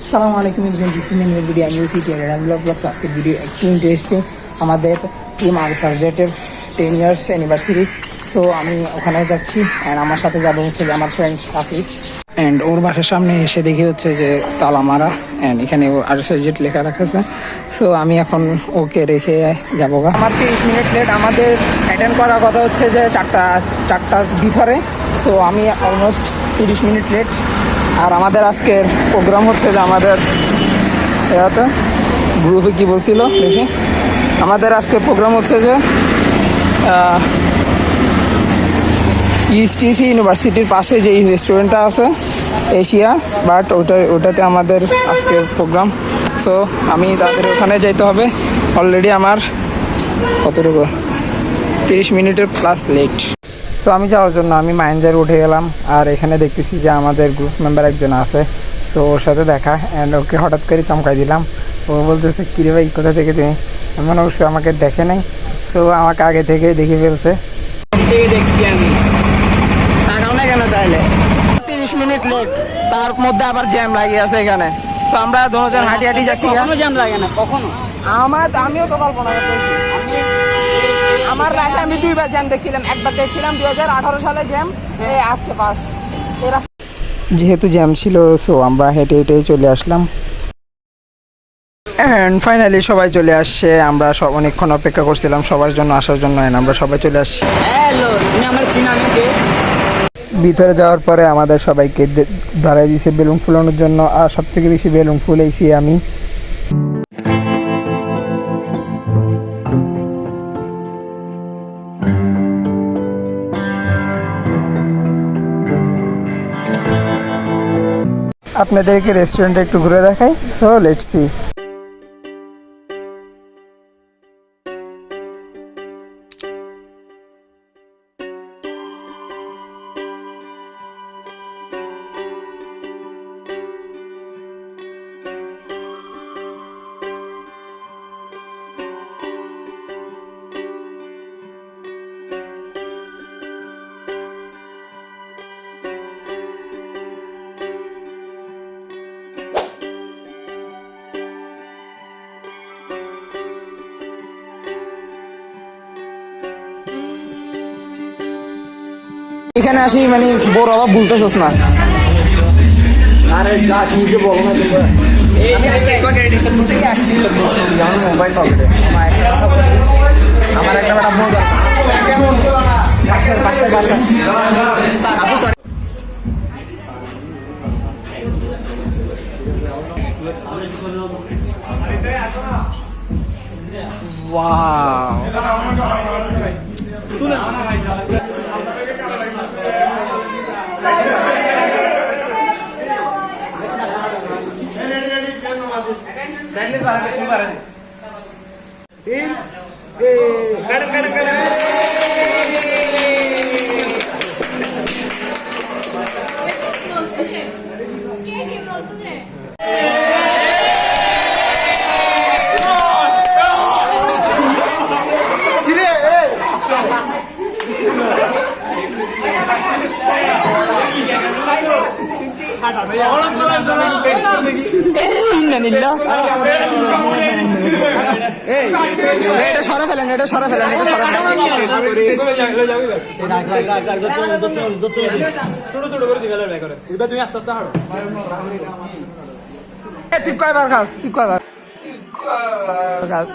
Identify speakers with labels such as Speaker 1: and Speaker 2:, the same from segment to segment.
Speaker 1: আসসালামু আলাইকুম everyone, this is mini video new city and blogs. আজকের ভিডিও একটু ইন্টারেস্টিং। আমাদের টিম আনসারজেটের 10 ইয়ার্স অ্যানিভার্সারি। সো আমি ওখানে যাচ্ছি অ্যান্ড আমার সাথে যাবো হচ্ছে যে আমার ফ্রেন্ড শাফিক। অ্যান্ড ওর বাসার সামনে এসে দেখি হচ্ছে যে তালা মারা অ্যান্ড এখানে আনসারজেট লেখা রাখা আছে। সো আমি এখন ওকে রেখে যাবো। আমার 30 মিনিট লেট। আমাদের অ্যাটেন্ড করার কথা হচ্ছে যে চারটার ভিতরে। সো আমি অলমোস্ট 30 মিনিট লেট। আর আমাদের আজকের প্রোগ্রাম হচ্ছে যে আমাদের এতে গ্রুপে কী বলছিল দেখি, আমাদের আজকে প্রোগ্রাম হচ্ছে যে ইউএসটিসি ইউনিভার্সিটির পাশে যে রেস্টুরেন্টটা আছে এশিয়া, বাট ওটাতে আমাদের আজকে প্রোগ্রাম। সো আমি তাদের ওখানে যেতে হবে। অলরেডি আমার কতটুকু 30 মিনিটের প্লাস লেট। সো আমি যাওয়ার জন্য আমি মাইন্ডার উঠে গেলাম। আর এখানে দেখতেছি যে আমাদের গ্রুপ মেম্বার একজন আছে। সো ওর সাথে দেখা অ্যান্ড ওকে হঠাৎ করে চমকাই দিলাম। ও বলতেছে কিরে ভাই কোথা থেকে তুমি? মনে করছে আমাকে দেখে নাই। সো আমাকে আগে থেকে দেখে ফেলছে। দেখছি আমি তাকাও না কেন তাহলে? 30 মিনিট লেট, তার মধ্যে আবার জ্যাম লাগিয়ে আছে এখানে। সো আমরা দুজন হাঁটি হাঁটি যাচ্ছি।
Speaker 2: কখনো জ্যাম লাগে না কখনো।
Speaker 1: আমিও তো কল্পনা করতেছি। আমার রাস্তায় আমি 2বার জ্যাম দেখছিলাম। একবার দেখছিলাম 2018 সালে জ্যাম, আজকে ফার্স্ট। যেহেতু জ্যাম ছিল সো আমরা হেঁটে হেঁটে চলে আসলাম। অ্যান্ড ফাইনালি সবাই চলে আসছে। আমরা সব অনেকক্ষণ অপেক্ষা করছিলাম সবার জন্য আসার জন্য। আমরা সবাই চলে আসছি।
Speaker 2: হ্যালো, তুমি আমার চিনামি কে?
Speaker 1: ভিতরে যাওয়ার পরে আমাদের সবাইকে ধরাই দিয়েছে বেলুন ফুলানোর জন্য। আর সব থেকে বেশি বেলুন ফুলাইছি আমি। আপনাদেরকে রেস্টুরেন্টে একটু ঘুরে দেখাই। So let's see. এখানে আসি মানে বড় অভাব বুঝতেছস না। আরে যা নিজে বলো না। মোবাইল পকেটে আমার একটা মজা। এটা সরা ফেলেন, এটা সরা ফেলেন। তুই কয়বার খাস? তুই কয়বার খাস?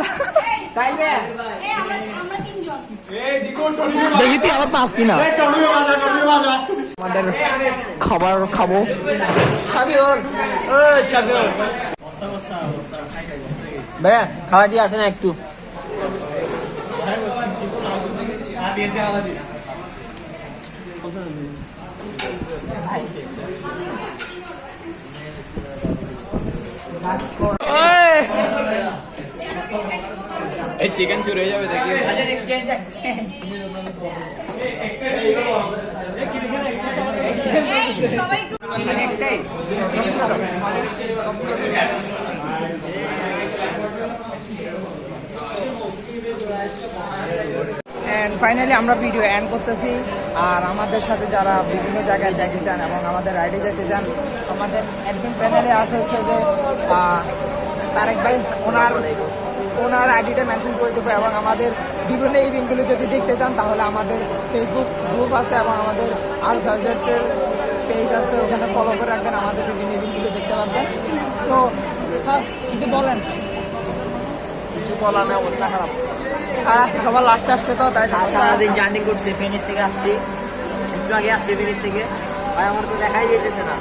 Speaker 1: দেখি তুই আবার পাস কিনা। আমাদের খাবার খাবো।
Speaker 2: ভাইয়া খাওয়া দিয়ে আসে না একটু?
Speaker 3: এই চিকেন চুরি হয়ে যাবে দেখি।
Speaker 1: ফাইনালি আমরা ভিডিও এন্ড করতেছি। আর আমাদের সাথে যারা বিভিন্ন জায়গায় যেতে চান এবং আমাদের রাইডে যেতে চান আমাদের অ্যাডমিন প্যানেলে আছে হচ্ছে যে তারেক ভাই, ওনার আইডিটা মেনশন করে দেবো। এবং আমাদের বিভিন্ন ইভেন্টগুলো যদি দেখতে চান তাহলে আমাদের ফেসবুক গ্রুপ আছে এবং আমাদের আরও সাবজেক্টের পেজ আছে, ওখানে ফলো করে রাখবেন, আমাদের বিভিন্ন ইভেন্টগুলো দেখতে পারবেন। সো স্যার কিছু বলেন।
Speaker 2: কিছু বলার না, অবস্থা খারাপ।
Speaker 1: আর আজকে সবার লাস্টে আসছে তো তাই
Speaker 2: সারাদিন জার্নি করছে, ফেনীর থেকে আসছি, একটু আগে আসছি ফেনীর থেকে। ভাই আমার তো দেখাই যেতেছে না,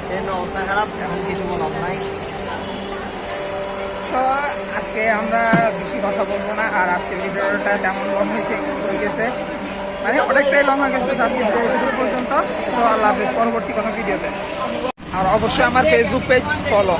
Speaker 2: ট্রেনের অবস্থা খারাপ, এখন কিছু বলার নাই।
Speaker 1: সো আজকে আমরা বেশি কথা বলবো না। আর আজকের ভিডিওটা তেমন লং হয়ে গেছে, মানে অনেকটাই লং হয়ে গেছে আজকে ভিডিও পর্যন্ত। সো আল্লাহ হাফেজ, পরবর্তী কোনো ভিডিওতে। আর অবশ্যই আমার ফেসবুক পেজ ফলো।